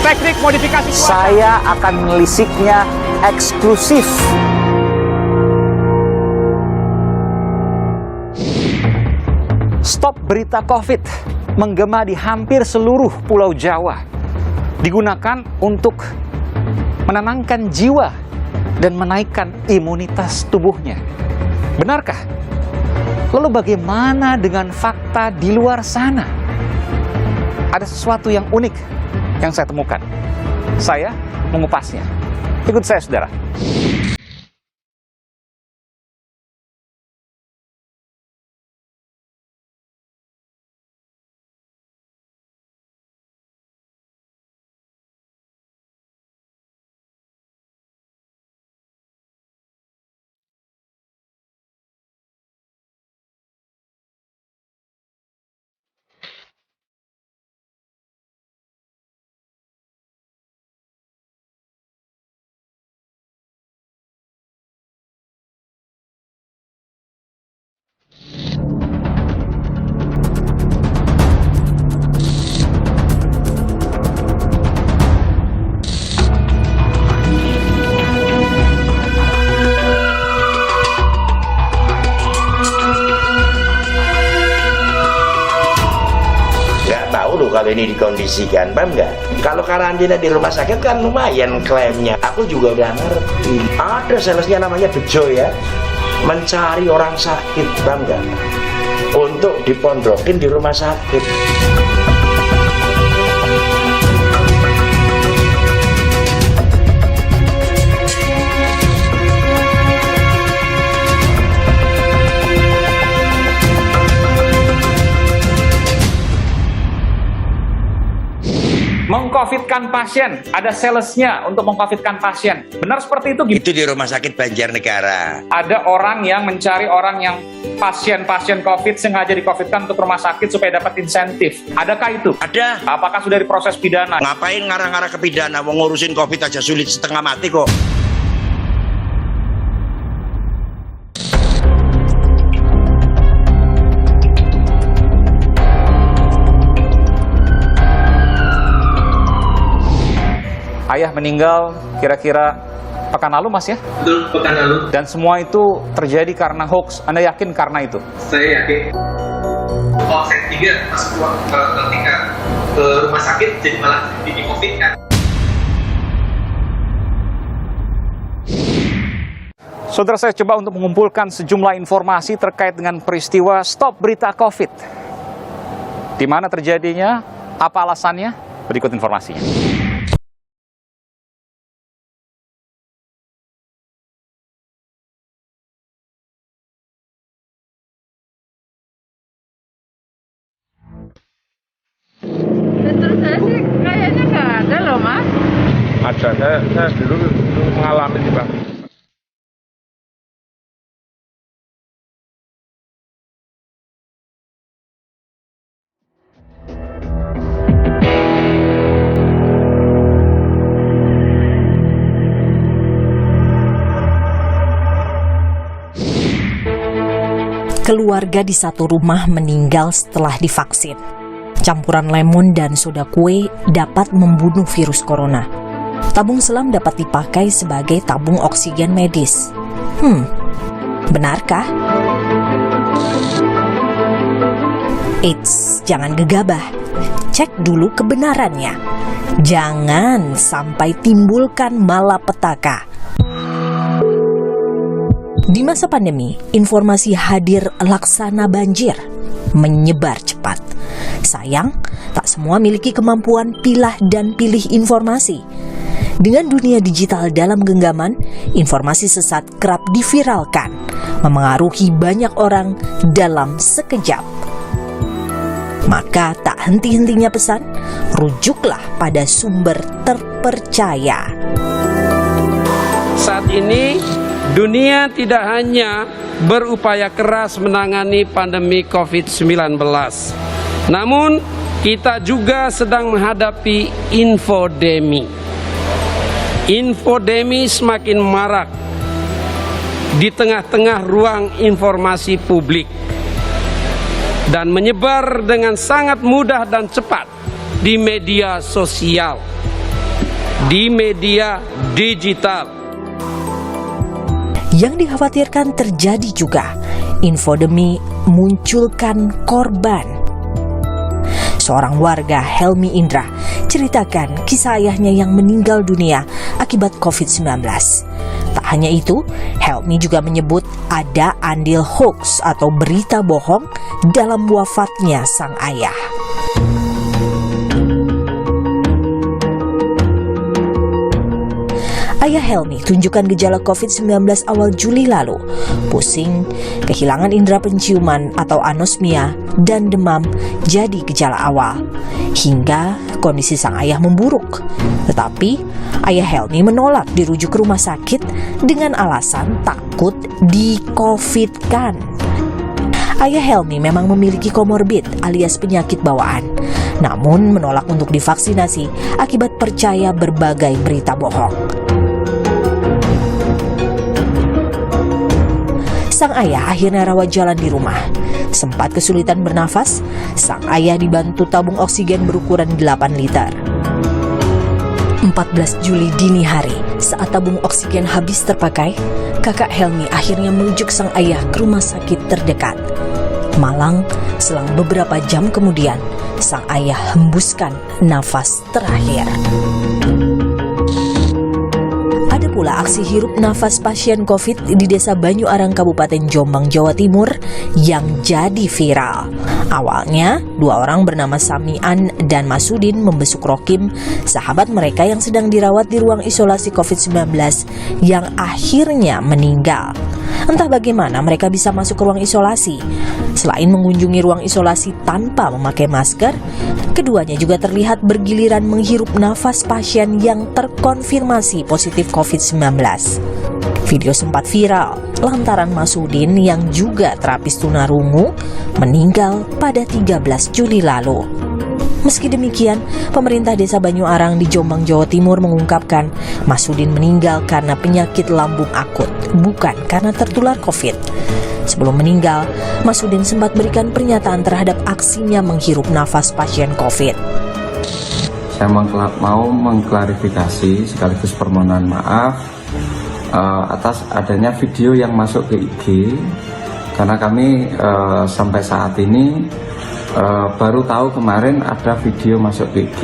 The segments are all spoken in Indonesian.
teknik modifikasi cuaca. Saya akan menelisiknya eksklusif. Stop berita COVID menggema di hampir seluruh Pulau Jawa. Digunakan untuk menenangkan jiwa dan menaikkan imunitas tubuhnya. Benarkah? Lalu bagaimana dengan fakta di luar sana? Ada sesuatu yang unik yang saya temukan. Saya mengupasnya. Ikut saya, saudara. Kalau ini dikondisikan, paham nggak? Kalau karantina di rumah sakit kan lumayan klaimnya. Aku juga udah ngerti. Ada salesnya namanya Bejo ya, mencari orang sakit, paham nggak? Untuk dipondokin di rumah sakit. Mengcovidkan pasien, ada salesnya untuk mengcovidkan pasien. Benar seperti itu? Itu di rumah sakit Banjarnegara. Ada orang yang mencari orang yang pasien-pasien COVID sengaja dicovidkan untuk rumah sakit supaya dapat insentif. Adakah itu? Ada. Apakah sudah diproses pidana? Ngapain ngarang-ngarang ke pidana? Mau ngurusin COVID aja sulit setengah mati kok. Ayah meninggal kira-kira pekan lalu, Mas ya? Betul, pekan lalu. Dan semua itu terjadi karena hoax. Anda yakin karena itu? Saya yakin. Saya 3 pas ketika ke rumah sakit jadi malah di COVID kan. Saudara, saya coba untuk mengumpulkan sejumlah informasi terkait dengan peristiwa stop berita COVID. Di mana terjadinya? Apa alasannya? Berikut informasinya. Menurut saya sih kayaknya nggak ada loh, Mas. Ada, saya dulu mengalami di Bang. Keluarga di satu rumah meninggal setelah divaksin. Campuran lemon dan soda kue dapat membunuh virus corona. Tabung selam dapat dipakai sebagai tabung oksigen medis. Benarkah? Eits, jangan gegabah. Cek dulu kebenarannya. Jangan sampai timbulkan malapetaka. Di masa pandemi, informasi hadir laksana banjir, menyebar cepat. Sayang, tak semua memiliki kemampuan pilah dan pilih informasi. Dengan dunia digital dalam genggaman, informasi sesat kerap diviralkan, memengaruhi banyak orang dalam sekejap. Maka tak henti-hentinya pesan, rujuklah pada sumber terpercaya. Saat ini, dunia tidak hanya berupaya keras menangani pandemi COVID-19, namun kita juga sedang menghadapi infodemi. Infodemi semakin marak di tengah-tengah ruang informasi publik dan menyebar dengan sangat mudah dan cepat di media sosial. di media digital. Yang dikhawatirkan terjadi juga infodemi munculkan korban. Seorang warga, Helmi Indra, ceritakan kisah ayahnya yang meninggal dunia akibat COVID-19. Tak hanya itu, Helmi juga menyebut ada andil hoax atau berita bohong dalam wafatnya sang ayah. Ayah Helmi tunjukkan gejala COVID-19 awal Juli lalu, pusing, kehilangan indera penciuman atau anosmia, dan demam jadi gejala awal. Hingga kondisi sang ayah memburuk. Tetapi ayah Helmi menolak dirujuk ke rumah sakit dengan alasan takut di-COVID-kan. Ayah Helmi memang memiliki komorbid alias penyakit bawaan, namun menolak untuk divaksinasi akibat percaya berbagai berita bohong. Sang ayah akhirnya rawat jalan di rumah. Sempat kesulitan bernafas, sang ayah dibantu tabung oksigen berukuran 8 liter. 14 Juli dini hari, saat tabung oksigen habis terpakai, kakak Helmi akhirnya merujuk sang ayah ke rumah sakit terdekat. Malang, selang beberapa jam kemudian, sang ayah hembuskan nafas terakhir. Ada pula aksi hirup nafas pasien COVID di Desa Banyuarang, Kabupaten Jombang, Jawa Timur yang jadi viral. Awalnya, 2 orang bernama Samian dan Masudin membesuk Rokim, sahabat mereka yang sedang dirawat di ruang isolasi COVID-19 yang akhirnya meninggal. Entah bagaimana mereka bisa masuk ke ruang isolasi. Selain mengunjungi ruang isolasi tanpa memakai masker, keduanya juga terlihat bergiliran menghirup nafas pasien yang terkonfirmasi positif COVID-19. Video sempat viral lantaran Masudin yang juga terapis tunarungu meninggal pada 13 Juli lalu. Meski demikian, pemerintah Desa Banyuarang di Jombang, Jawa Timur mengungkapkan Masudin meninggal karena penyakit lambung akut, bukan karena tertular COVID. Sebelum meninggal, Masudin sempat berikan pernyataan terhadap aksinya menghirup nafas pasien COVID. Saya mau mengklarifikasi sekaligus permohonan maaf atas adanya video yang masuk ke IG, karena kami sampai saat ini baru tahu kemarin ada video masuk ke IG.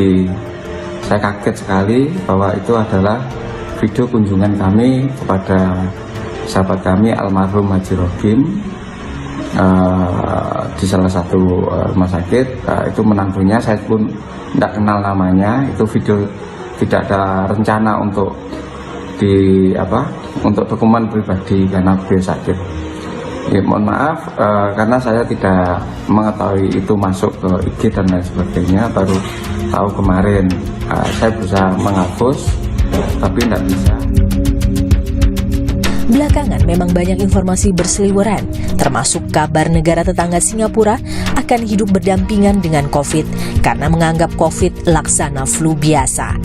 Saya kaget sekali bahwa itu adalah video kunjungan kami kepada sahabat kami almarhum Haji Rokim di salah satu rumah sakit. Itu menantunya, saya pun tidak kenal namanya. Itu video tidak ada rencana untuk untuk dokumen pribadi karena beliau sakit. Ya, mohon maaf karena saya tidak mengetahui itu masuk ke IG dan lain sebagainya, baru tahu kemarin. Saya berusaha menghapus tapi tidak bisa. Belakangan memang banyak informasi berseliweran, termasuk kabar negara tetangga Singapura akan hidup berdampingan dengan COVID karena menganggap COVID laksana flu biasa.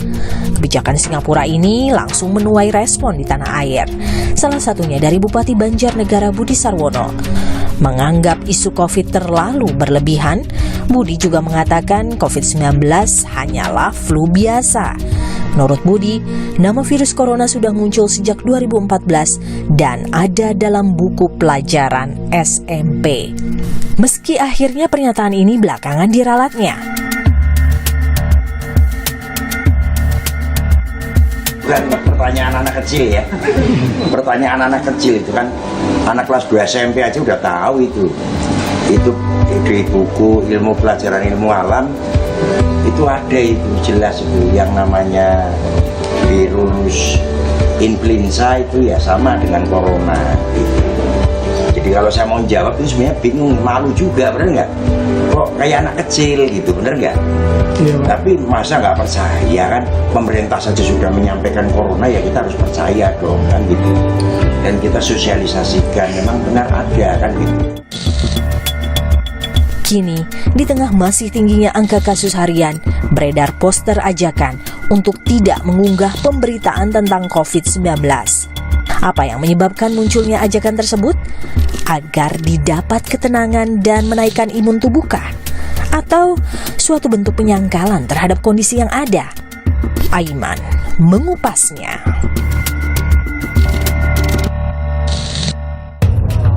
Kebijakan Singapura ini langsung menuai respon di tanah air. Salah satunya dari Bupati Banjarnegara Budi Sarwono. Menganggap isu COVID terlalu berlebihan, Budi juga mengatakan COVID-19 hanyalah flu biasa. Menurut Budi, nama virus corona sudah muncul sejak 2014 dan ada dalam buku pelajaran SMP. Meski akhirnya pernyataan ini belakangan diralatnya. Bukan pertanyaan anak kecil ya. Pertanyaan anak kecil itu kan, anak kelas 2 SMP aja udah tahu itu. Itu di buku ilmu pelajaran ilmu alam itu ada, itu jelas itu yang namanya virus influenza itu ya sama dengan corona gitu. Jadi kalau saya mau jawab itu sebenarnya bingung, malu juga, bener nggak? Kok kayak anak kecil gitu, bener nggak? Iya, tapi masa nggak percaya kan? Pemerintah saja sudah menyampaikan corona, ya kita harus percaya dong kan gitu. Dan kita sosialisasikan, memang benar ada kan gitu. Kini, di tengah masih tingginya angka kasus harian, beredar poster ajakan untuk tidak mengunggah pemberitaan tentang COVID-19. Apa yang menyebabkan munculnya ajakan tersebut? Agar didapat ketenangan dan menaikkan imun tubuhkah? Atau suatu bentuk penyangkalan terhadap kondisi yang ada? Aiman, mengupasnya.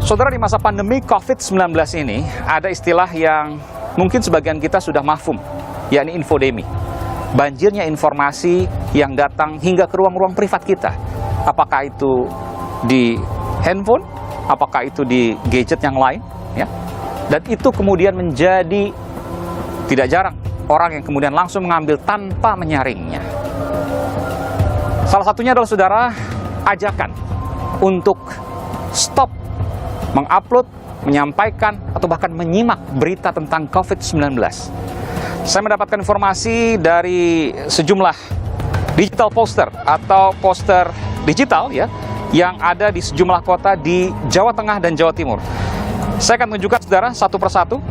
Saudara, di masa pandemi COVID-19 ini ada istilah yang mungkin sebagian kita sudah mafhum, yakni infodemi. Banjirnya informasi yang datang hingga ke ruang-ruang privat kita. Apakah itu di handphone, apakah itu di gadget yang lain, ya. Dan itu kemudian menjadi tidak jarang orang yang kemudian langsung mengambil tanpa menyaringnya. Salah satunya adalah, saudara, ajakan untuk stop mengupload, menyampaikan, atau bahkan menyimak berita tentang COVID-19. Saya mendapatkan informasi dari sejumlah digital poster atau poster digital, ya, yang ada di sejumlah kota di Jawa Tengah dan Jawa Timur. Saya akan menunjukkan, saudara, satu persatu.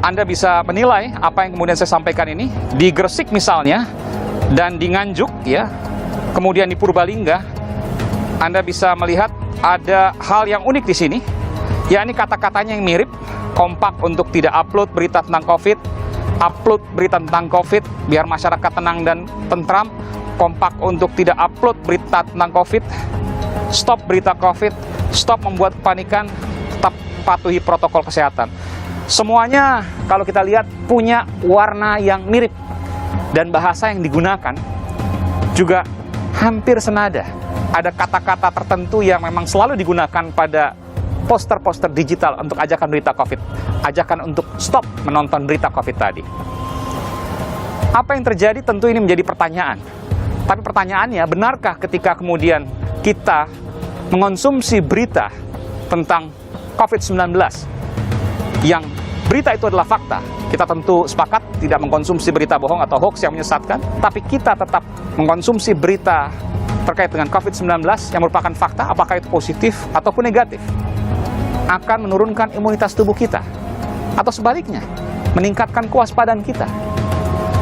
Anda bisa menilai apa yang kemudian saya sampaikan ini. Di Gresik misalnya, dan di Nganjuk, ya, kemudian di Purbalingga, Anda bisa melihat ada hal yang unik di sini, yakni kata-katanya yang mirip. Kompak untuk tidak upload berita tentang COVID, upload berita tentang COVID biar masyarakat tenang dan tentram. Kompak untuk tidak upload berita tentang COVID, stop berita COVID, stop membuat kepanikan, tetap patuhi protokol kesehatan. Semuanya kalau kita lihat punya warna yang mirip, dan bahasa yang digunakan juga hampir senada. Ada kata-kata tertentu yang memang selalu digunakan pada poster-poster digital untuk ajakan berita COVID. Ajakan untuk stop menonton berita COVID tadi. Apa yang terjadi tentu ini menjadi pertanyaan. Tapi pertanyaannya, benarkah ketika kemudian kita mengonsumsi berita tentang COVID-19 yang berita itu adalah fakta? Kita tentu sepakat tidak mengkonsumsi berita bohong atau hoax yang menyesatkan, tapi kita tetap mengkonsumsi berita terkait dengan COVID-19 yang merupakan fakta, apakah itu positif ataupun negatif, akan menurunkan imunitas tubuh kita, atau sebaliknya, meningkatkan kewaspadaan kita.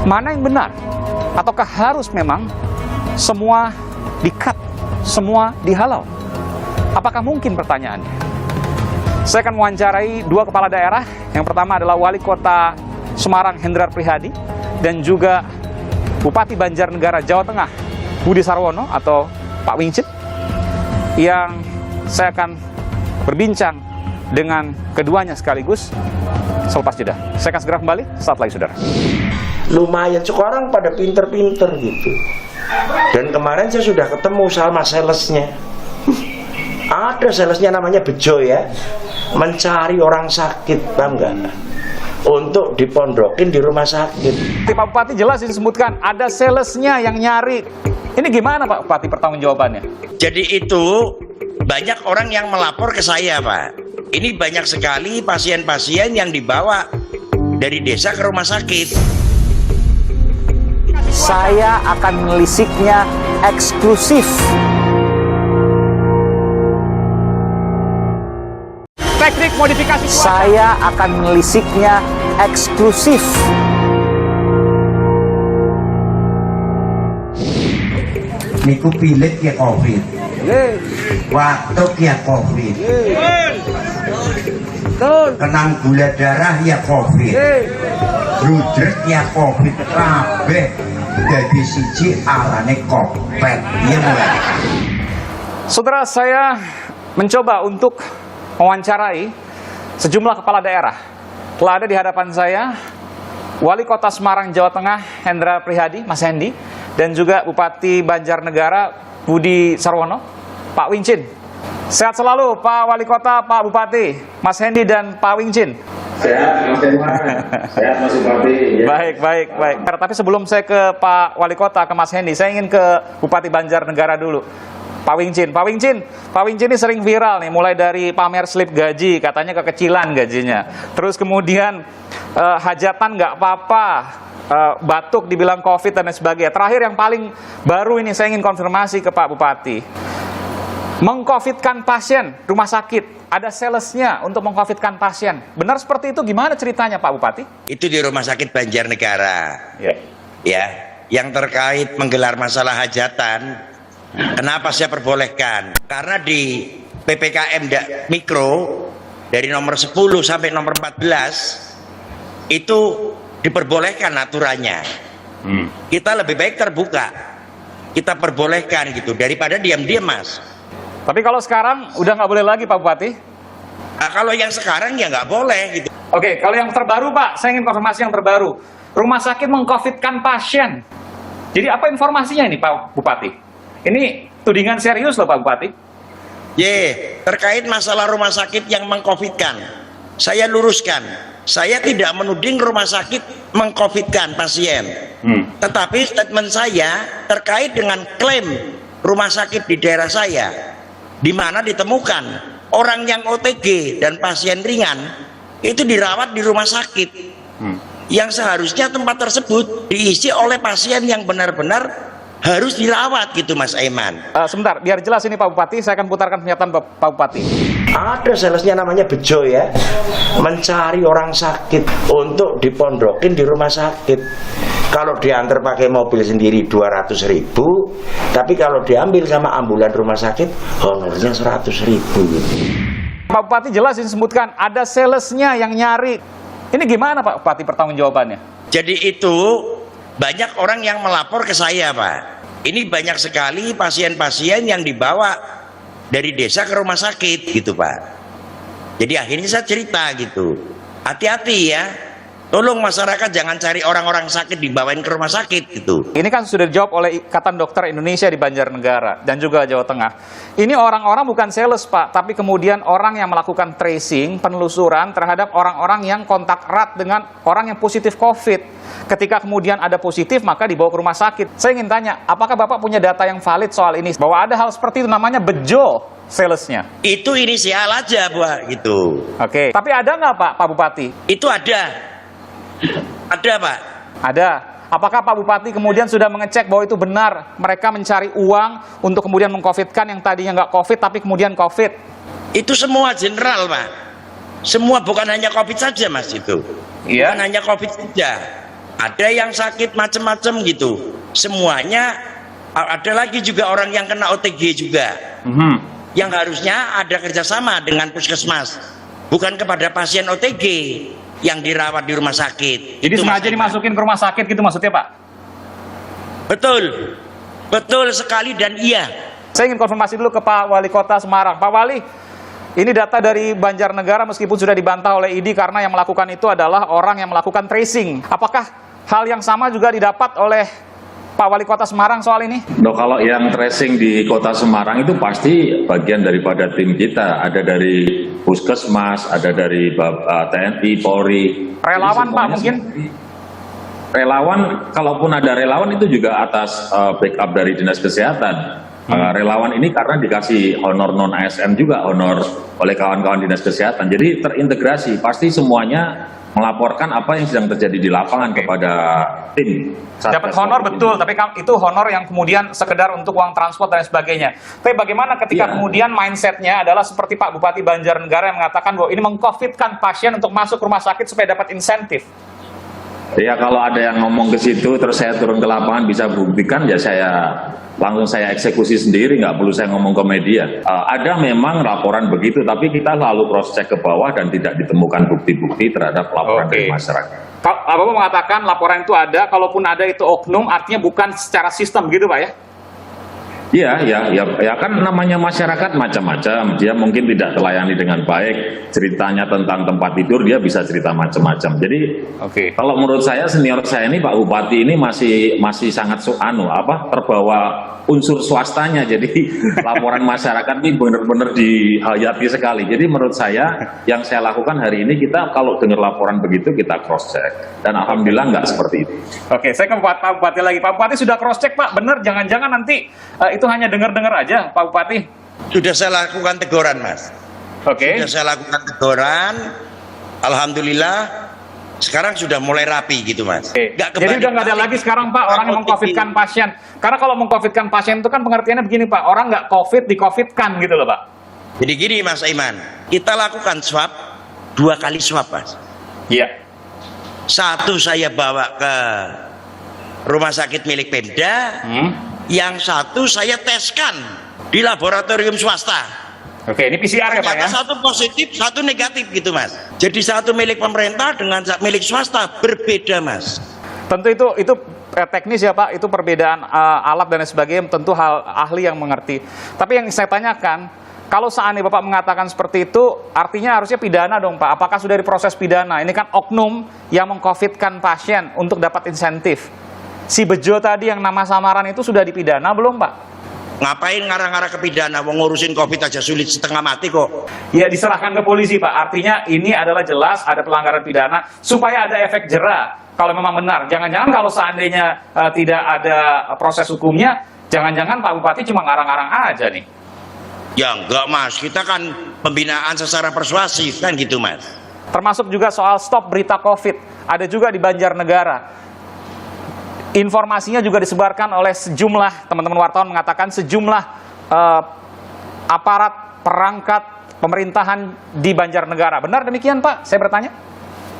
Mana yang benar? Ataukah harus memang semua di-cut, semua dihalau? Apakah mungkin pertanyaannya? Saya akan mewawancarai dua kepala daerah. Yang pertama adalah Wali Kota Semarang Hendrar Prihadi, dan juga Bupati Banjarnegara Jawa Tengah Budi Sarwono atau Pak Wingcit, yang saya akan berbincang dengan keduanya sekaligus selepas jeda. Saya akan segera kembali saat lagi, saudara. Lumayan, sekarang pada pinter-pinter gitu. Dan kemarin saya sudah ketemu sama salesnya. Ada salesnya namanya Bejo, ya, mencari orang sakit, paham nggak? Untuk dipondokin di rumah sakit. Pak Bupati jelas disebutkan ada salesnya yang nyari. Ini gimana Pak Bupati pertanggungjawabannya? Jadi itu banyak orang yang melapor ke saya, Pak. Ini banyak sekali pasien-pasien yang dibawa dari desa ke rumah sakit. Saya akan menelisiknya eksklusif. Teknik modifikasi cuaca. Saya akan menelisiknya eksklusif. Niku pilit ya COVID, batuk ya COVID, kenang gula darah ya COVID, rudret ya COVID, kabeh dadi siji arane kopet. Iya mulai. Saudara, saya mencoba untuk mewawancarai sejumlah kepala daerah. Telah ada di hadapan saya Wali Kota Semarang Jawa Tengah Hendrar Prihadi, Mas Hendi, dan juga Bupati Banjarnegara Budi Sarwono, Pak Wingcin. Sehat selalu Pak Wali Kota, Pak Bupati, Mas Hendi dan Pak Wingcin. Sehat Mas Denmar, sehat Mas Bupati. Ya. Baik. Tapi sebelum saya ke Pak Wali Kota, ke Mas Hendi, saya ingin ke Bupati Banjarnegara dulu. Pak Wingcin ini sering viral nih, mulai dari pamer slip gaji, katanya kekecilan gajinya. Terus kemudian hajatan nggak apa-apa, batuk dibilang COVID dan lain sebagainya. Terakhir yang paling baru ini saya ingin konfirmasi ke Pak Bupati. Meng-COVID-kan pasien rumah sakit, ada salesnya untuk meng-COVID-kan pasien. Benar seperti itu, gimana ceritanya Pak Bupati? Itu di rumah sakit Banjarnegara. Ya, yang terkait menggelar masalah hajatan. Kenapa saya perbolehkan? Karena di PPKM Mikro dari nomor 10 sampai nomor 14 itu diperbolehkan aturannya. Kita lebih baik terbuka, kita perbolehkan gitu daripada diam-diam, Mas. Tapi kalau sekarang udah nggak boleh lagi, Pak Bupati? Nah, kalau yang sekarang ya nggak boleh gitu. Oke, kalau yang terbaru, Pak, saya ingin konfirmasi yang terbaru. Rumah sakit meng-COVID-kan pasien. Jadi apa informasinya ini, Pak Bupati? Ini tudingan serius loh, Pak Bupati. Terkait masalah rumah sakit yang meng-COVID-kan, saya luruskan. Saya tidak menuding rumah sakit meng-COVID-kan pasien. Tetapi statement saya terkait dengan klaim rumah sakit di daerah saya, di mana ditemukan orang yang OTG dan pasien ringan itu dirawat di rumah sakit, yang seharusnya tempat tersebut diisi oleh pasien yang benar-benar harus dirawat gitu, Mas Aiman. Sebentar, biar jelas ini Pak Bupati, saya akan putarkan pernyataan Pak Bupati. Ada salesnya namanya bejo ya, mencari orang sakit untuk dipondokin di rumah sakit. Kalau diantar pakai mobil sendiri 200.000, tapi kalau diambil sama ambulan rumah sakit honornya 100.000. Pak Bupati jelas disebutkan ada salesnya yang nyari. Ini gimana Pak Bupati pertanggungjawabannya? Jadi itu banyak orang yang melapor ke saya, Pak. Ini banyak sekali pasien-pasien yang dibawa dari desa ke rumah sakit gitu, Pak. Jadi akhirnya saya cerita gitu, hati-hati ya, tolong masyarakat jangan cari orang-orang sakit dibawain ke rumah sakit gitu. Ini kan sudah dijawab oleh Ikatan Dokter Indonesia di Banjarnegara dan juga Jawa Tengah. Ini orang-orang bukan sales, Pak, tapi kemudian orang yang melakukan tracing, penelusuran terhadap orang-orang yang kontak erat dengan orang yang positif COVID. Ketika kemudian ada positif, maka dibawa ke rumah sakit. Saya ingin tanya, apakah Bapak punya data yang valid soal ini? Bahwa ada hal seperti itu namanya bejo salesnya. Itu inisial aja, Pak, gitu. Oke. Tapi ada nggak, Pak Bupati? Itu ada. Ada, Pak. Ada. Apakah Pak Bupati kemudian sudah mengecek bahwa itu benar mereka mencari uang untuk kemudian meng-COVID-kan yang tadinya nggak COVID tapi kemudian COVID? Itu semua general, Pak. Semua, bukan hanya COVID saja, Mas, itu. Iya. Bukan hanya COVID saja. Ada yang sakit macam-macam gitu. Semuanya. Ada lagi juga orang yang kena OTG juga. Yang harusnya ada kerjasama dengan puskesmas. Bukan kepada pasien OTG yang dirawat di rumah sakit. Jadi itu sengaja dimasukin ke rumah sakit gitu maksudnya, Pak? Betul. Betul sekali dan iya. Saya ingin konfirmasi dulu ke Pak Wali Kota Semarang. Pak Wali, ini data dari Banjarnegara meskipun sudah dibantah oleh ID karena yang melakukan itu adalah orang yang melakukan tracing. Apakah hal yang sama juga didapat oleh Pak Wali Kota Semarang soal ini? Kalau yang tracing di Kota Semarang itu pasti bagian daripada tim kita. Ada dari Puskesmas, ada dari TNI, Polri. Relawan, Pak, mungkin? Relawan, kalaupun ada relawan itu juga atas backup dari Dinas Kesehatan. Relawan ini karena dikasih honor non-ASN juga, honor oleh kawan-kawan Dinas Kesehatan. Jadi terintegrasi, pasti semuanya melaporkan apa yang sedang terjadi di lapangan kepada tim. Dapat honor betul, tapi itu honor yang kemudian sekedar untuk uang transport dan sebagainya. Tapi bagaimana ketika kemudian mindsetnya adalah seperti Pak Bupati Banjarnegara yang mengatakan bahwa ini meng-COVID-kan pasien untuk masuk rumah sakit supaya dapat insentif? Ya kalau ada yang ngomong ke situ terus saya turun ke lapangan bisa buktikan ya langsung saya eksekusi sendiri, nggak perlu saya ngomong ke media. Ada memang laporan begitu, tapi kita lalu cross check ke bawah dan tidak ditemukan bukti-bukti terhadap laporan dari masyarakat. Bapak mengatakan laporan itu ada, kalaupun ada itu oknum, artinya bukan secara sistem gitu, Pak ya? Ya kan namanya masyarakat macam-macam. Dia mungkin tidak terlayani dengan baik. Ceritanya tentang tempat tidur dia bisa cerita macam-macam. Jadi kalau menurut saya senior saya ini Pak Bupati ini masih sangat terbawa unsur swastanya. Jadi laporan masyarakat ini benar-benar dihayati sekali. Jadi menurut saya yang saya lakukan hari ini kita kalau dengar laporan begitu kita cross check dan alhamdulillah nggak seperti itu. Oke, saya ke Pak Bupati lagi. Pak Bupati sudah cross check, Pak. Benar, jangan-jangan nanti itu hanya dengar-dengar aja, Pak Bupati? Sudah saya lakukan teguran, Mas. Oke. Sudah saya lakukan teguran. Alhamdulillah, sekarang sudah mulai rapi gitu, Mas. Jadi udah nggak ada lagi sekarang, Pak, orang yang meng-COVID-kan pasien. Karena kalau meng-COVID-kan pasien itu kan pengertiannya begini, Pak. Orang nggak COVID, di-COVID-kan gitu loh, Pak. Jadi gini, Mas Aiman. Kita lakukan swab, 2 kali swab, Mas. Iya. 1 saya bawa ke rumah sakit milik Pemda. Yang 1 saya teskan di laboratorium swasta. Oke, ini PCR ya, Pak ya? 1 positif, 1 negatif gitu, Mas. Jadi 1 milik pemerintah dengan milik swasta berbeda, Mas. Tentu itu teknis ya Pak, itu perbedaan alat dan lain sebagainya, tentu hal ahli yang mengerti. Tapi yang saya tanyakan, kalau seandainya Bapak mengatakan seperti itu, artinya harusnya pidana dong Pak. Apakah sudah diproses pidana? Ini kan oknum yang meng-COVID-kan pasien untuk dapat insentif. Si Bejo tadi yang nama samaran itu sudah dipidana belum Pak? Ngapain ngarang-ngarang ke pidana? Mau ngurusin COVID aja sulit setengah mati kok. Ya diserahkan ke polisi Pak. Artinya ini adalah jelas ada pelanggaran pidana supaya ada efek jera. Kalau memang benar, jangan-jangan kalau seandainya tidak ada proses hukumnya, jangan-jangan Pak Bupati cuma ngarang-ngarang aja nih. Ya enggak Mas, kita kan pembinaan secara persuasif kan gitu Mas. Termasuk juga soal stop berita COVID, ada juga di Banjarnegara. Informasinya juga disebarkan oleh sejumlah, teman-teman wartawan mengatakan sejumlah aparat perangkat pemerintahan di Banjarnegara. Benar demikian Pak? Saya bertanya.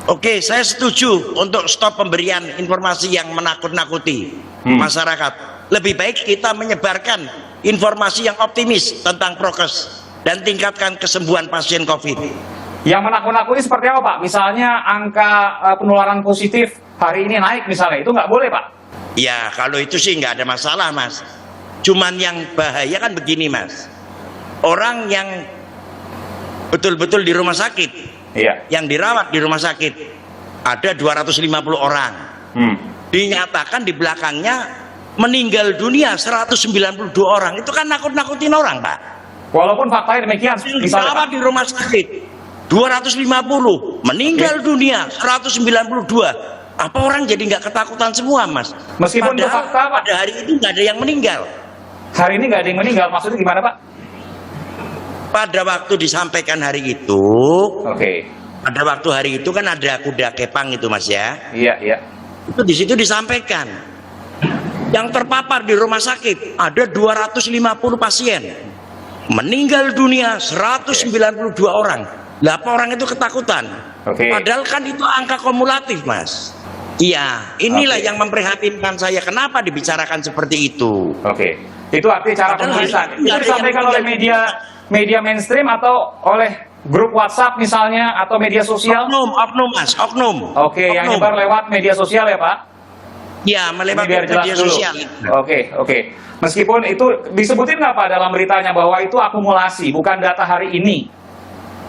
Oke, saya setuju untuk stop pemberian informasi yang menakut-nakuti masyarakat. Lebih baik kita menyebarkan informasi yang optimis tentang prokes dan tingkatkan kesembuhan pasien COVID. Yang menakut-nakuti seperti apa Pak? Misalnya angka penularan positif hari ini naik misalnya, itu nggak boleh Pak? Ya, kalau itu sih nggak ada masalah Mas. Cuman yang bahaya kan begini Mas. Orang yang betul-betul di rumah sakit, yang dirawat di rumah sakit ada 250 orang. Dinyatakan di belakangnya meninggal dunia 192 orang. Itu kan nakut-nakutin orang Pak. Walaupun faktanya demikian, dirawat di rumah sakit 250, meninggal dunia 192. Apa orang jadi nggak ketakutan semua Mas? Meskipun itu fakta Pak. Pada hari itu nggak ada yang meninggal. Hari ini nggak ada yang meninggal, maksudnya gimana Pak? Pada waktu disampaikan hari itu, pada waktu hari itu kan ada kuda kepang itu Mas ya. Iya. Itu di situ disampaikan. Yang terpapar di rumah sakit ada 250 pasien. Meninggal dunia 192 orang. 8 orang itu ketakutan. Padahal kan itu angka kumulatif Mas. Iya, inilah yang memprihatinkan saya. Kenapa dibicarakan seperti itu? Itu artinya cara penulisan. Itu disampaikan oleh media mainstream atau oleh grup WhatsApp misalnya atau media sosial? Oknum Mas, oknum. Yang nyebar lewat media sosial ya Pak? Ya, melewat media sosial. Oke. Meskipun itu disebutin nggak Pak dalam beritanya bahwa itu akumulasi, bukan data hari ini?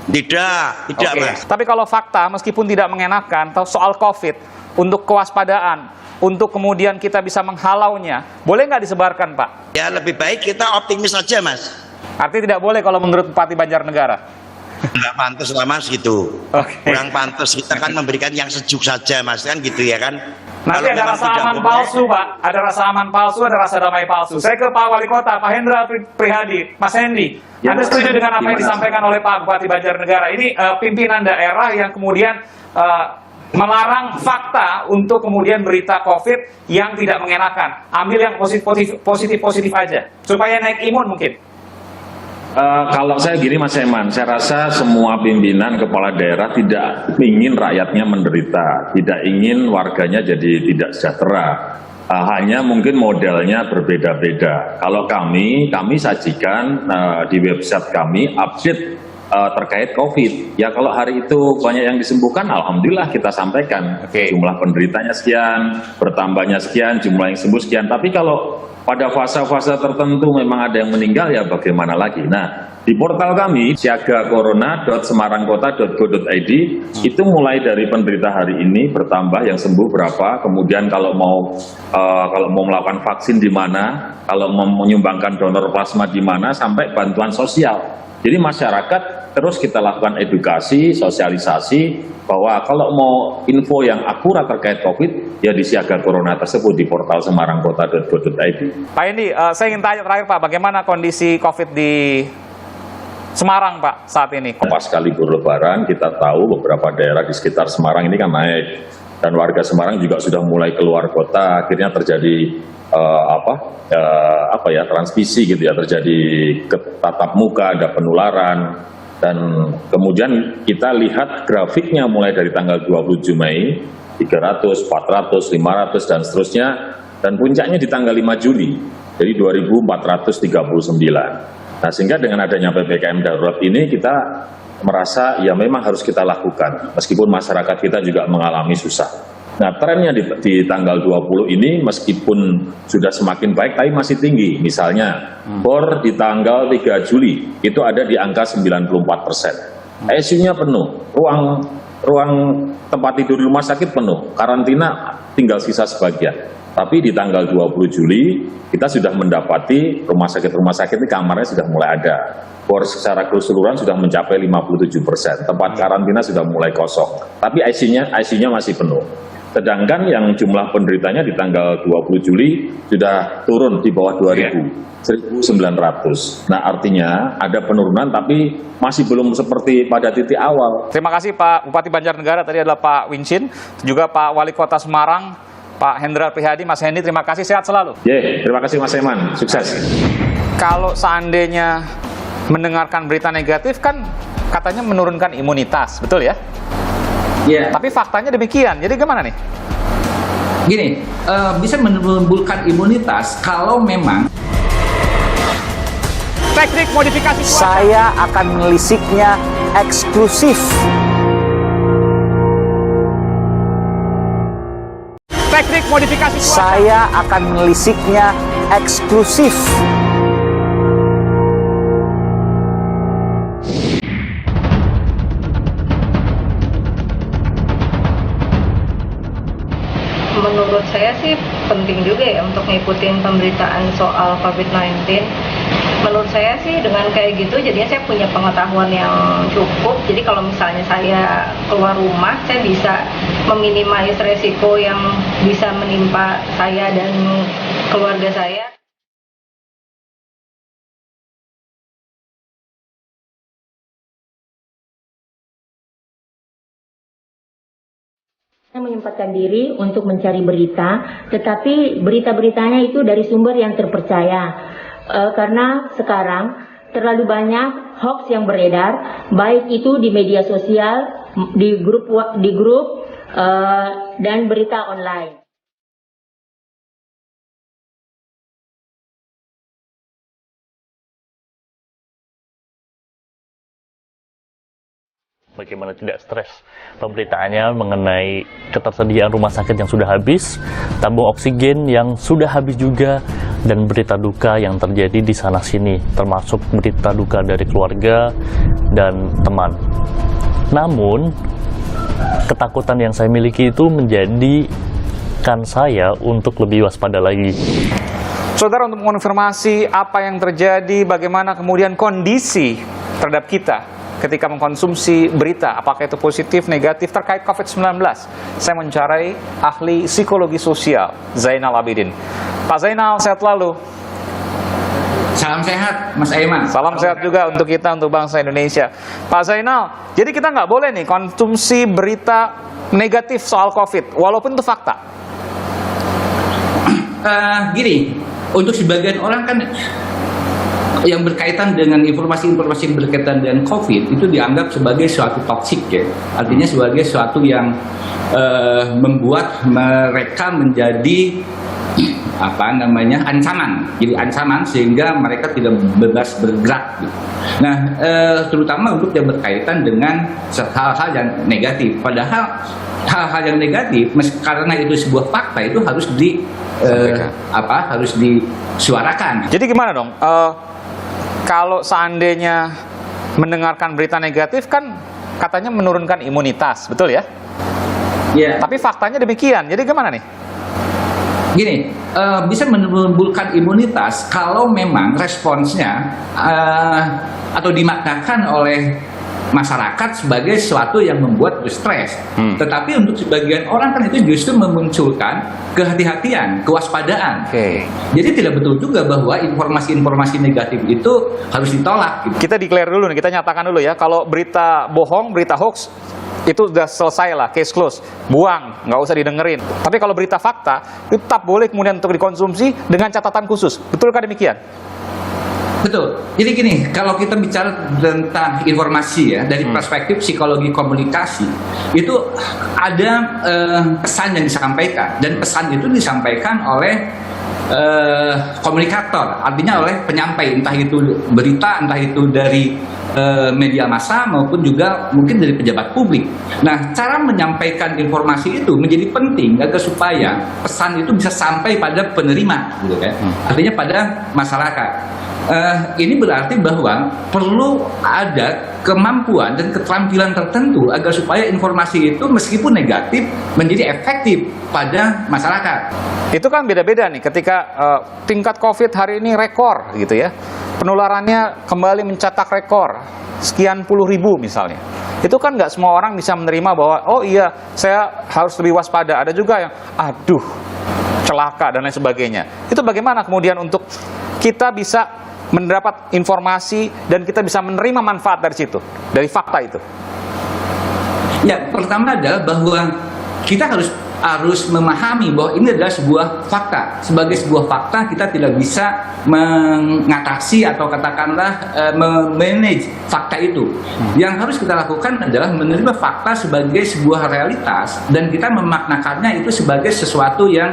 Tidak Mas. Tapi kalau fakta, meskipun tidak mengenakan, soal COVID, untuk kewaspadaan, untuk kemudian kita bisa menghalaunya, boleh nggak disebarkan Pak? Ya lebih baik kita optimis saja Mas. Artinya tidak boleh kalau menurut Bupati Banjarnegara? Nggak pantas lah Mas gitu. Kurang pantas, kita kan memberikan yang sejuk saja Mas, kan gitu ya kan. Nanti ada rasa aman palsu Pak, ada rasa aman palsu, ada rasa damai palsu. Saya ke Pak Wali Kota, Pak Hendra Prihadi. Mas Hendi, Anda setuju dengan apa yang disampaikan oleh Pak Bupati Banjarnegara? Ini pimpinan daerah yang kemudian melarang fakta untuk kemudian berita COVID yang tidak mengenakan. Ambil yang positif aja, supaya naik imun mungkin. Kalau saya gini Mas Eman, saya rasa semua pimpinan kepala daerah tidak ingin rakyatnya menderita, tidak ingin warganya jadi tidak sejahtera. Hanya mungkin modelnya berbeda-beda. Kalau kami sajikan di website kami update terkait COVID. Ya kalau hari itu banyak yang disembuhkan, alhamdulillah kita sampaikan. Jumlah penderitanya sekian, bertambahnya sekian, jumlah yang sembuh sekian. Tapi kalau pada fase-fase tertentu memang ada yang meninggal, ya bagaimana lagi? Nah, di portal kami siagacorona.semarangkota.go.id itu mulai dari penderita hari ini bertambah, yang sembuh berapa, kemudian kalau mau melakukan vaksin di mana, kalau mau menyumbangkan donor plasma di mana, sampai bantuan sosial. Jadi masyarakat terus kita lakukan edukasi, sosialisasi bahwa kalau mau info yang akurat terkait COVID, ya di Siaga Corona tersebut di portal semarangkota.go.id. Pak Hendi, saya ingin tanya terakhir Pak, bagaimana kondisi COVID di Semarang Pak saat ini? Pas libur Lebaran kita tahu beberapa daerah di sekitar Semarang ini kan naik, dan warga Semarang juga sudah mulai keluar kota, akhirnya terjadi transmisi gitu ya, terjadi tatap muka, ada penularan. Dan kemudian kita lihat grafiknya mulai dari tanggal 27 Mei 300, 400, 500 dan seterusnya, dan puncaknya di tanggal 5 Juli jadi 2439. Nah, sehingga dengan adanya PPKM darurat ini kita merasa ya memang harus kita lakukan meskipun masyarakat kita juga mengalami susah. Nah, trennya di tanggal 20 ini meskipun sudah semakin baik, tapi masih tinggi. Misalnya, bor di tanggal 3 Juli itu ada di angka 94%. ICU-nya penuh, ruang tempat tidur di rumah sakit penuh, karantina tinggal sisa sebagian. Tapi di tanggal 20 Juli, kita sudah mendapati rumah sakit ini kamarnya sudah mulai ada. Bor secara keseluruhan sudah mencapai 57%, tempat karantina sudah mulai kosong. Tapi ICU-nya masih penuh. Sedangkan yang jumlah penderitanya di tanggal 20 Juli sudah turun di bawah 2.000, 1.900. Nah, artinya ada penurunan tapi masih belum seperti pada titik awal. Terima kasih Pak Bupati Banjarnegara, tadi adalah Pak Wincin, juga Pak Wali Kota Semarang, Pak Hendrar Prihadi. Mas Hendy, terima kasih, sehat selalu. Terima kasih Mas Eman, sukses. Kalau seandainya mendengarkan berita negatif kan katanya menurunkan imunitas, betul ya? Yeah. Tapi faktanya demikian, jadi gimana nih? Gini, bisa menimbulkan imunitas kalau memang teknik modifikasi cuaca. Saya akan menelisiknya eksklusif. Teknik modifikasi cuaca. Saya akan menelisiknya eksklusif. Menurut saya sih penting juga ya untuk ngikutin pemberitaan soal COVID-19. Menurut saya sih dengan kayak gitu jadinya saya punya pengetahuan yang cukup. Jadi kalau misalnya saya keluar rumah, saya bisa meminimais resiko yang bisa menimpa saya dan keluarga saya. Saya menyempatkan diri untuk mencari berita, tetapi berita-beritanya itu dari sumber yang terpercaya. Karena sekarang terlalu banyak hoax yang beredar, baik itu di media sosial, di grup dan berita online. Bagaimana tidak stres pemberitaannya mengenai ketersediaan rumah sakit yang sudah habis, tabung oksigen yang sudah habis juga, dan berita duka yang terjadi di sana-sini, termasuk berita duka dari keluarga dan teman. Namun, ketakutan yang saya miliki itu menjadikan saya untuk lebih waspada lagi. Saudara, untuk mengonfirmasi apa yang terjadi, bagaimana kemudian kondisi terhadap kita ketika mengkonsumsi berita, apakah itu positif, negatif terkait COVID-19, saya mencari ahli psikologi sosial, Zainal Abidin. Pak Zainal, sehat selalu. Salam sehat, Mas Aiman. Salam sehat juga untuk kita, untuk bangsa Indonesia. Pak Zainal, jadi kita nggak boleh nih konsumsi berita negatif soal COVID, walaupun itu fakta. Gini, untuk sebagian orang kan yang berkaitan dengan informasi-informasi yang berkaitan dengan COVID itu dianggap sebagai suatu toksik ya, artinya sebagai suatu yang membuat mereka menjadi ancaman, jadi ancaman sehingga mereka tidak bebas bergerak. Nah, terutama untuk yang berkaitan dengan hal-hal yang negatif. Padahal hal-hal yang negatif, karena itu sebuah fakta, itu harus harus disuarakan. Jadi gimana dong? Kalau seandainya mendengarkan berita negatif kan katanya menurunkan imunitas, betul ya? Iya. Tapi faktanya demikian, jadi gimana nih? Gini, bisa menimbulkan imunitas kalau memang responsnya atau dimaknakan oleh masyarakat sebagai sesuatu yang membuat stres. Tetapi untuk sebagian orang kan itu justru memunculkan kehati-hatian, kewaspadaan. Jadi tidak betul juga bahwa informasi-informasi negatif itu harus ditolak. Kita declare dulu nih, kita nyatakan dulu ya, kalau berita bohong, berita hoax, itu sudah selesai lah, case close, buang, nggak usah didengerin. Tapi kalau berita fakta, itu tetap boleh kemudian untuk dikonsumsi dengan catatan khusus. Betulkah demikian? Betul. Jadi gini, kalau kita bicara tentang informasi ya, dari perspektif psikologi komunikasi, itu ada pesan yang disampaikan, dan pesan itu disampaikan oleh komunikator, artinya oleh penyampai, entah itu berita, entah itu dari media massa maupun juga mungkin dari pejabat publik. Nah, cara menyampaikan informasi itu menjadi penting agar supaya pesan itu bisa sampai pada penerima, gitu kan? Artinya pada masyarakat. Ini berarti bahwa perlu ada kemampuan dan keterampilan tertentu agar supaya informasi itu meskipun negatif menjadi efektif pada masyarakat. Itu kan beda-beda nih ketika tingkat COVID hari ini rekor gitu ya. Penularannya kembali mencetak rekor sekian puluh ribu misalnya. Itu kan nggak semua orang bisa menerima bahwa oh iya saya harus lebih waspada. Ada juga yang aduh celaka dan lain sebagainya. Itu bagaimana kemudian untuk kita bisa mendapat informasi dan kita bisa menerima manfaat dari situ, dari fakta itu? Ya, pertama adalah bahwa kita harus memahami bahwa ini adalah sebuah fakta. Sebagai sebuah fakta, kita tidak bisa mengatasi atau katakanlah memanage fakta itu. Yang harus kita lakukan adalah menerima fakta sebagai sebuah realitas dan kita memaknakannya itu sebagai sesuatu yang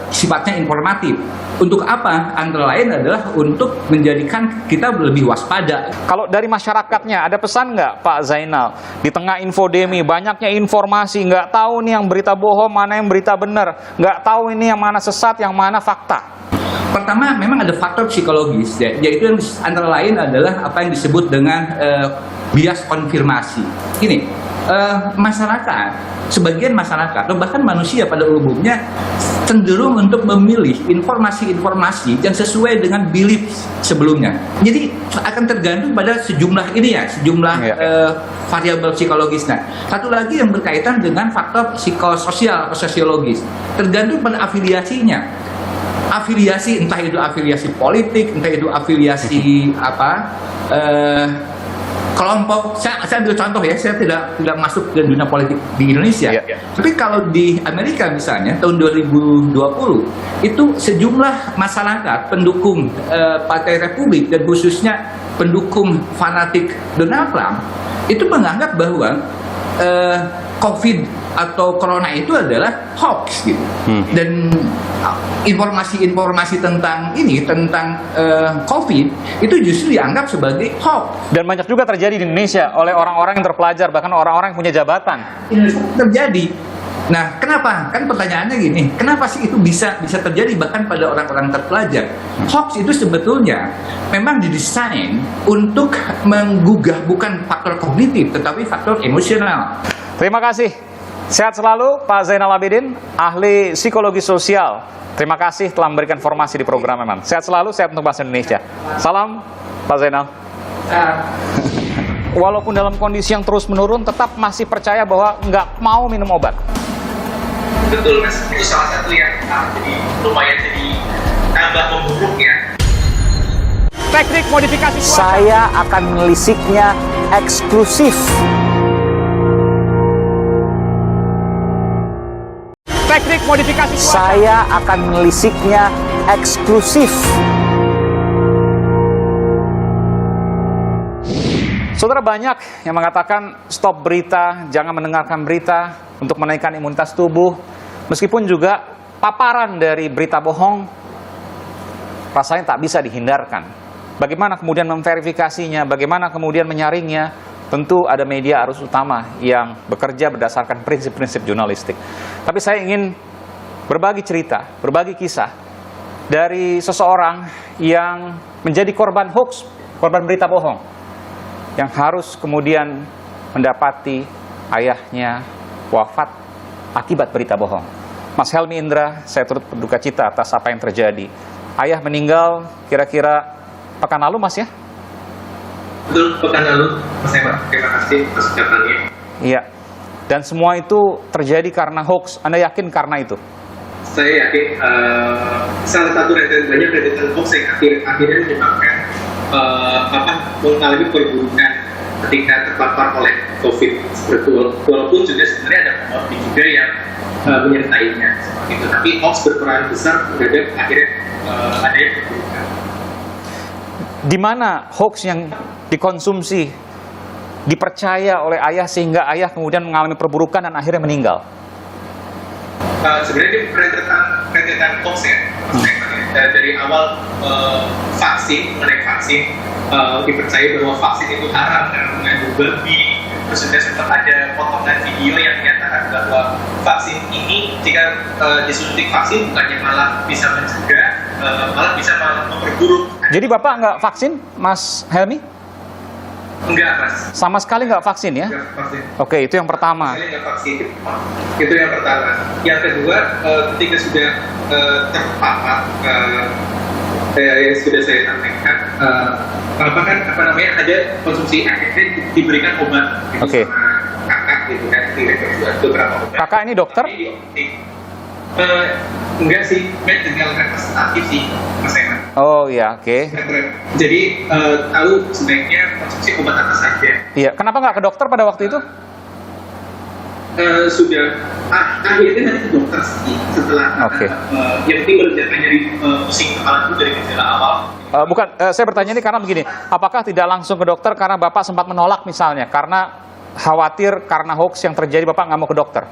sifatnya informatif. Untuk apa? Antara lain adalah untuk menjadikan kita lebih waspada. Kalau dari masyarakatnya ada pesan nggak Pak Zainal? Di tengah infodemi, banyaknya informasi, nggak tahu nih yang berita bohong, mana yang berita benar, nggak tahu ini yang mana sesat, yang mana fakta. Pertama, memang ada faktor psikologis, ya, yaitu yang antara lain adalah apa yang disebut dengan bias konfirmasi. Ini masyarakat, sebagian masyarakat atau bahkan manusia pada umumnya cenderung untuk memilih informasi-informasi yang sesuai dengan belief sebelumnya. Jadi akan tergantung pada sejumlah variabel psikologisnya. Satu lagi yang berkaitan dengan faktor psikososial atau sosiologis, tergantung pada afiliasinya. Afiliasi, entah itu afiliasi politik, entah itu afiliasi kelompok. Saya ambil contoh ya, saya tidak masuk ke dunia politik di Indonesia. Tapi kalau di Amerika misalnya tahun 2020 itu sejumlah masyarakat pendukung Partai Republik dan khususnya pendukung fanatik Donald Trump itu menganggap bahwa COVID atau Corona itu adalah hoax gitu. Dan informasi-informasi tentang COVID itu justru dianggap sebagai hoax. Dan banyak juga terjadi di Indonesia oleh orang-orang yang terpelajar, bahkan orang-orang yang punya jabatan. Terjadi. Nah, kenapa? Kan pertanyaannya gini, kenapa sih itu bisa terjadi bahkan pada orang-orang terpelajar? Hoax itu sebetulnya memang didesain untuk menggugah bukan faktor kognitif, tetapi faktor emosional. Terima kasih. Sehat selalu Pak Zainal Abidin, ahli psikologi sosial. Terima kasih telah memberikan informasi di program memang. Sehat selalu, sehat untuk bahasa Indonesia. Salam Pak Zainal. Walaupun dalam kondisi yang terus menurun, tetap masih percaya bahwa nggak mau minum obat. Betul Mas, itu salah satu yang lumayan jadi tambah memburuk ya. Teknik modifikasi cuaca. Saya akan menelisiknya eksklusif. Teknik modifikasi cuaca. Saya akan menelisiknya eksklusif. Saudara, banyak yang mengatakan stop berita, jangan mendengarkan berita untuk menaikkan imunitas tubuh. Meskipun juga paparan dari berita bohong rasanya tak bisa dihindarkan. Bagaimana kemudian memverifikasinya, bagaimana kemudian menyaringnya? Tentu ada media arus utama yang bekerja berdasarkan prinsip-prinsip jurnalistik. Tapi saya ingin berbagi cerita, berbagi kisah dari seseorang yang menjadi korban hoax, korban berita bohong, yang harus kemudian mendapati ayahnya wafat akibat berita bohong. Mas Helmi Indra, saya turut berduka cita atas apa yang terjadi. Ayah meninggal kira-kira pekan lalu, Mas ya? Betul, pekan lalu, Mas Eman. Terima kasih atas ucapannya. Iya. Dan semua itu terjadi karena hoax. Anda yakin karena itu? Saya yakin salah satu banyak rentetan hoax yang akhirnya menyebabkan mengalami perburukan ketika terpapar oleh COVID. Walaupun juga sebenarnya ada komorbid juga yang menyertainya seperti itu. Tapi hoax berperan besar terhadap akhirnya adanya perburukan. Di mana hoax yang dikonsumsi, dipercaya oleh ayah sehingga ayah kemudian mengalami perburukan dan akhirnya meninggal? Sebenarnya ini rentetan hoax ya, dari awal mengenai vaksin dipercaya bahwa vaksin itu haram karena mengandung babi. Terus juga sempat ada potongan video yang menyatakan bahwa vaksin ini jika disuntik vaksin bukannya malah bisa mencegah, malah bisa memperburuk. Jadi Bapak nggak vaksin, Mas Helmi? Enggak, Mas. Sama sekali nggak vaksin ya? Enggak vaksin. Oke, itu yang pertama. Sekali nggak vaksin. Itu yang pertama. Yang kedua, ketika sudah terpapar, yang sudah saya sampaikan, ada konsumsi akhirnya diberikan obat gitu, sama kakak gitu kan, beberapa obat. Kakak ini dokter? Enggak sih, tinggal representatif sih, Mas Eman. Oh iya, oke. Jadi tahu sebaiknya konsumsi obat apa saja. Iya, kenapa nggak ke dokter pada waktu itu? Sudah akhirnya nanti ke dokter sih setelah yang penting berjalan nyeri pusing kepala itu dari gejala awal. Bukan, saya bertanya ini karena begini, apakah tidak langsung ke dokter karena Bapak sempat menolak misalnya, karena khawatir karena hoax yang terjadi Bapak nggak mau ke dokter?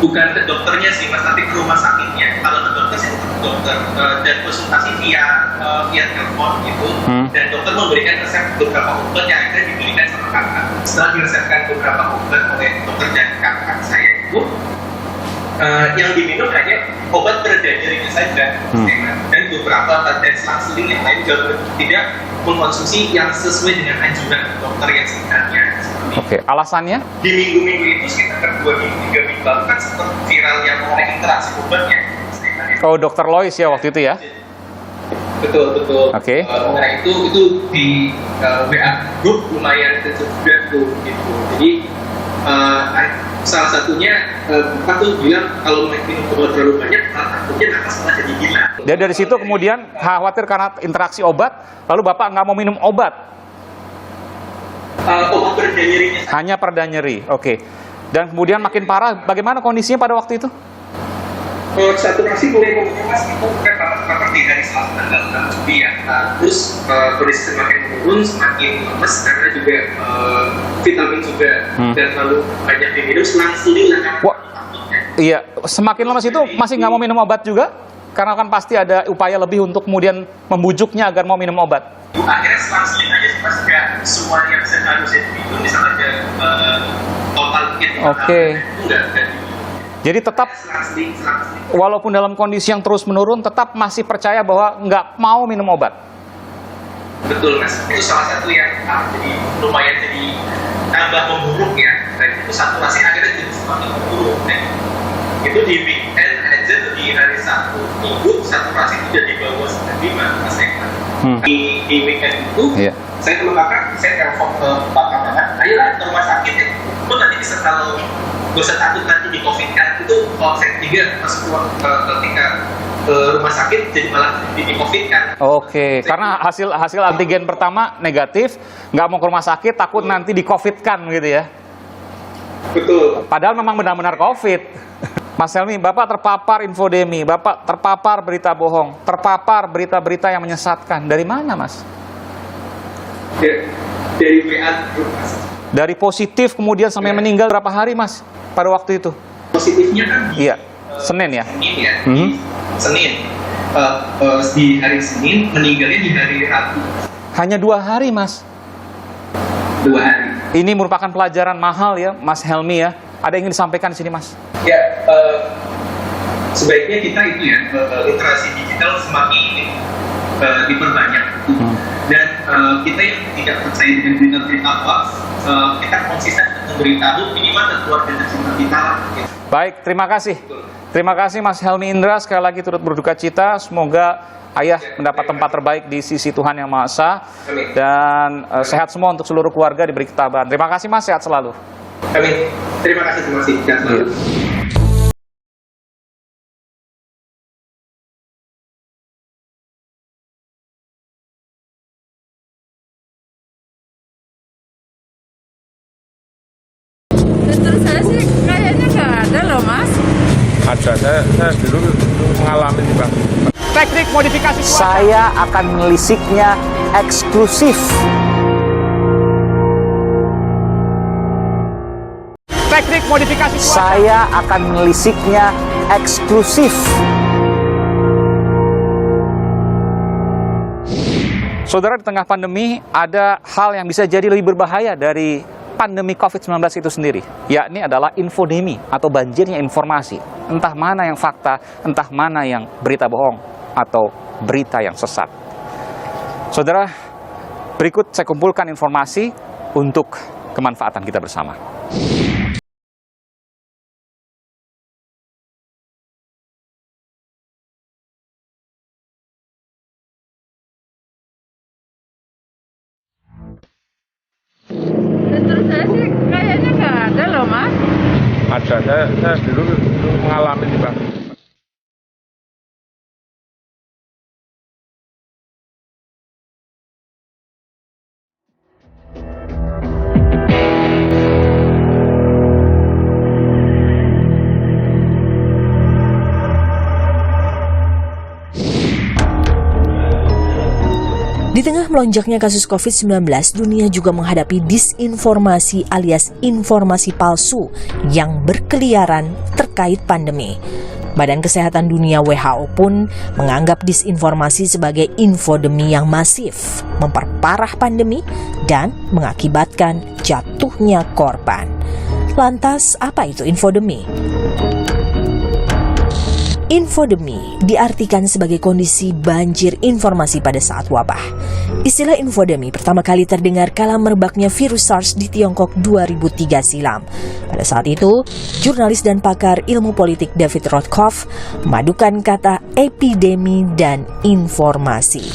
Bukan ke dokternya sih Mas, tapi ke rumah sakitnya. Kalau ke dokter sih ke dokter dan konsultasi via telepon gitu, dan dokter memberikan resep beberapa obat yang akhirnya diberikan sama kakak. Setelah diresepkan beberapa obat oleh dokter dan kakak saya itu, yang diminum hanya obat pereda nyerinya saja, dan beberapa dan selang-seling yang lain juga tidak mengkonsumsi yang sesuai dengan anjuran dokter yang sebenarnya. Oke, alasannya? Di minggu-minggu itu sekitar 2 minggu, 3 minggu lalu kan sempat viral yang mengenai interaksi obatnya. Oh, Dr. Lois ya waktu itu ya? Betul. Oke. Mengenai itu di WA group lumayan juga tuh gitu. Jadi salah satunya Bapak tuh bilang kalau minum obat terlalu banyak takutnya nafas malah jadi gila. Dan dari situ kemudian khawatir karena interaksi obat, lalu Bapak nggak mau minum obat? Obat pereda nyerinya. Hanya pereda nyeri, oke. Dan kemudian makin parah, bagaimana kondisinya pada waktu itu? Saturasi mulai mengemas itu kan pertama di hari Selasa tanggal 6 Juli ya. Terus kondisi semakin menurun, semakin lemes karena juga vitamin juga dan lalu banyak diminum selang-seling lah kan. Iya, semakin lemes itu masih nggak mau minum obat juga? Karena kan pasti ada upaya lebih untuk kemudian membujuknya agar mau minum obat. Akhirnya selang-seling aja sih Mas, nggak semua yang seharusnya diminum, misalnya ada total Oke. Jadi tetap, walaupun dalam kondisi yang terus menurun, tetap masih percaya bahwa nggak mau minum obat. Betul Mas, itu salah satu yang jadi lumayan jadi tambah memburuk ya. Dan itu saturasi akhirnya jadi semakin memburuk. Dan itu di weekend aja di hari Sabtu Minggu saturasi itu jadi bawah 95 Mas Eman. Di weekend itu saya sama kakak, saya telepon ke Pak Kamangan, ayolah ke rumah sakit ya. Lu nanti bisa kalau gak usah takut nanti di COVID kan, itu kalau saya 3 pas ketika ke rumah sakit jadi malah di COVID kan. Oke, karena hasil antigen pertama negatif, nggak mau ke rumah sakit, takut nanti di COVID kan gitu ya. Betul. Padahal memang benar-benar COVID. Mas Helmi, Bapak terpapar infodemi, Bapak terpapar berita bohong, terpapar berita-berita yang menyesatkan. Dari mana, Mas? Dari WA grup, Mas. Dari positif kemudian sampai meninggal berapa hari, Mas? Pada waktu itu? Positifnya kan? Iya, Senin ya? Senin ya, Senin. Di hari Senin, meninggalnya di hari Rabu. Hanya 2 hari, Mas? 2 hari. Ini merupakan pelajaran mahal ya, Mas Helmi ya. Ada yang ingin disampaikan di sini, Mas? Ya, sebaiknya kita itu ya, literasi digital semakin diperbanyak. Dan kita yang tidak percaya dengan berita-berita hoax, kita konsisten untuk memberitahu minimal ke keluarga tercinta kita. Baik, terima kasih. Terima kasih Mas Helmi Indra, sekali lagi turut berduka cita. Semoga ayah mendapat tempat terbaik di sisi Tuhan Yang Maha Esa. Dan sehat semua untuk seluruh keluarga, diberi ketabahan. Terima kasih Mas, sehat selalu. Amin. Terima kasih, sehat selalu. Menurut saya sih kayaknya nggak ada loh Mas. Ada, saya dulu mengalami nih Bang. Teknik modifikasi cuaca. Saya akan menelisiknya eksklusif. Teknik modifikasi cuaca. Saya akan menelisiknya eksklusif. Saudara, di tengah pandemi ada hal yang bisa jadi lebih berbahaya dari pandemi COVID-19 itu sendiri, yakni adalah infodemi atau banjirnya informasi. Entah mana yang fakta, entah mana yang berita bohong atau berita yang sesat. Saudara, berikut saya kumpulkan informasi untuk kemanfaatan kita bersama. Menurut saya sih kayaknya nggak ada loh, Mas. Ada, saya dulu mengalami nih, Bang. Di tengah melonjaknya kasus COVID-19, dunia juga menghadapi disinformasi alias informasi palsu yang berkeliaran terkait pandemi. Badan Kesehatan Dunia WHO pun menganggap disinformasi sebagai infodemi yang masif, memperparah pandemi dan mengakibatkan jatuhnya korban. Lantas, apa itu infodemi? Infodemi diartikan sebagai kondisi banjir informasi pada saat wabah. Istilah infodemi pertama kali terdengar kala merebaknya virus SARS di Tiongkok 2003 silam. Pada saat itu, jurnalis dan pakar ilmu politik David Rothkopf memadukan kata epidemi dan informasi.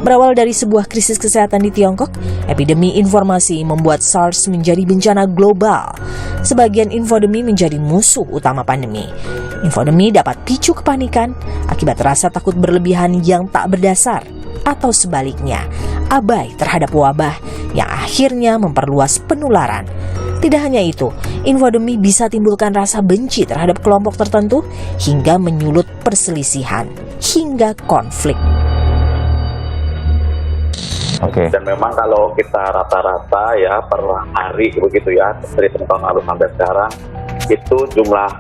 Berawal dari sebuah krisis kesehatan di Tiongkok, epidemi informasi membuat SARS menjadi bencana global. Sebagian infodemi menjadi musuh utama pandemi. Infodemi dapat picu kepanikan akibat rasa takut berlebihan yang tak berdasar, atau sebaliknya, abai terhadap wabah yang akhirnya memperluas penularan. Tidak hanya itu, infodemi bisa timbulkan rasa benci terhadap kelompok tertentu hingga menyulut perselisihan hingga konflik. Dan memang kalau kita rata-rata ya per hari begitu ya, dari tahun lalu sampai sekarang, itu jumlah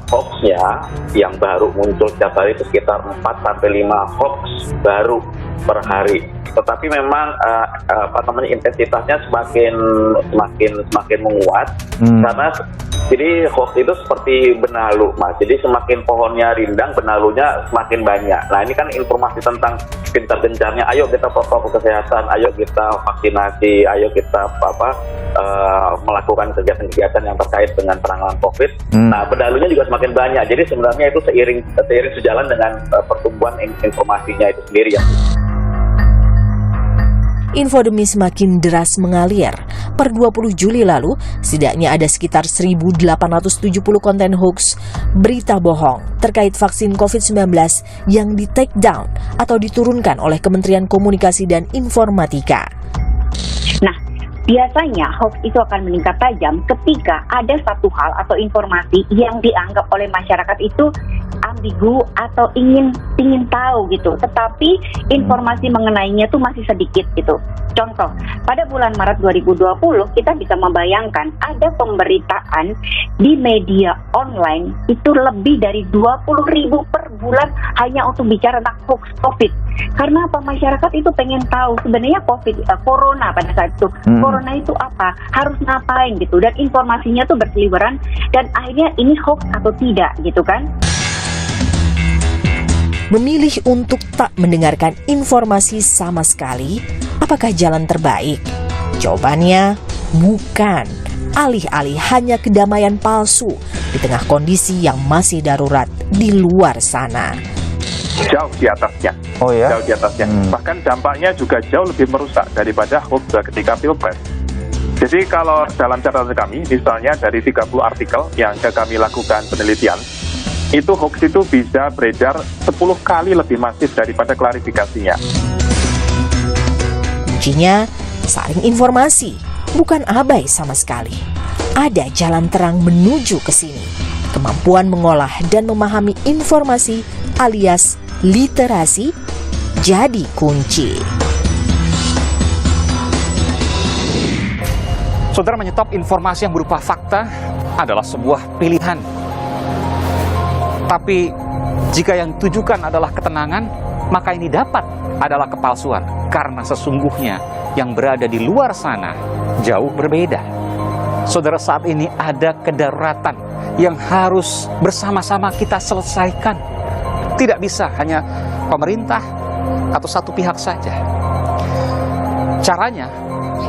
hoax-nya yang baru muncul setiap hari itu sekitar 4-5 hoax baru per hari. Tetapi memang intensitasnya semakin menguat karena jadi hoax itu seperti benalu, Mas. Jadi semakin pohonnya rindang, benalunya semakin banyak. Nah, ini kan informasi tentang gencar-gencarnya, ayo kita protokol kesehatan, ayo kita vaksinasi, ayo kita melakukan kegiatan-kegiatan yang terkait dengan penanganan COVID. Nah, benalunya juga semakin banyak. Jadi sebenarnya itu seiring sejalan dengan pertumbuhan informasinya itu sendiri ya. Infodemi semakin deras mengalir. Per 20 Juli lalu, setidaknya ada sekitar 1.870 konten hoax, berita bohong terkait vaksin COVID-19 yang di-take down atau diturunkan oleh Kementerian Komunikasi dan Informatika. Nah, biasanya hoax itu akan meningkat tajam ketika ada satu hal atau informasi yang dianggap oleh masyarakat itu ambigu atau ingin tahu gitu, tetapi informasi mengenainya tuh masih sedikit gitu. Contoh, pada bulan Maret 2020 kita bisa membayangkan ada pemberitaan di media online itu lebih dari 20.000 per bulan hanya untuk bicara tentang hoax COVID. Karena apa? Masyarakat itu pengen tahu sebenarnya corona pada saat itu. Corona itu apa? Harus ngapain gitu, dan informasinya tuh berseliweran dan akhirnya ini hoax atau tidak gitu kan. Memilih untuk tak mendengarkan informasi sama sekali, apakah jalan terbaik? Jawabannya bukan. Alih-alih hanya kedamaian palsu di tengah kondisi yang masih darurat di luar sana. Jauh di atasnya. Oh ya? Jauh di atasnya. Bahkan dampaknya juga jauh lebih merusak daripada hoax ketika Pilpres. Jadi kalau dalam catatan kami, misalnya dari 30 artikel yang kami lakukan penelitian, itu hoax itu bisa beredar 10 kali lebih masif daripada klarifikasinya. Kuncinya, saring informasi, bukan abai sama sekali. Ada jalan terang menuju ke sini. Kemampuan mengolah dan memahami informasi alias literasi jadi kunci. Saudara, menyetop informasi yang berupa fakta adalah sebuah pilihan. Tapi jika yang ditujukan adalah ketenangan, maka ini dapat adalah kepalsuan, karena sesungguhnya yang berada di luar sana jauh berbeda. Saudara, saat ini ada kedaruratan yang harus bersama-sama kita selesaikan. Tidak bisa hanya pemerintah atau satu pihak saja. Caranya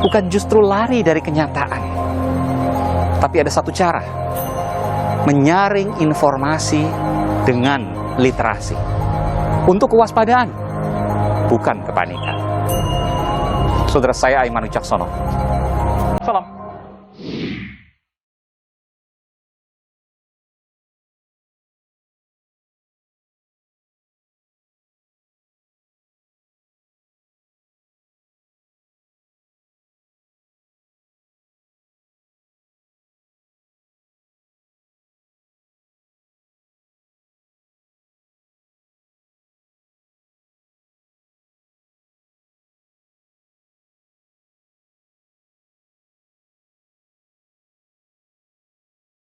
bukan justru lari dari kenyataan, tapi ada satu cara: menyaring informasi dengan literasi untuk kewaspadaan, bukan kepanikan. Saudara, saya Aiman Wicaksono.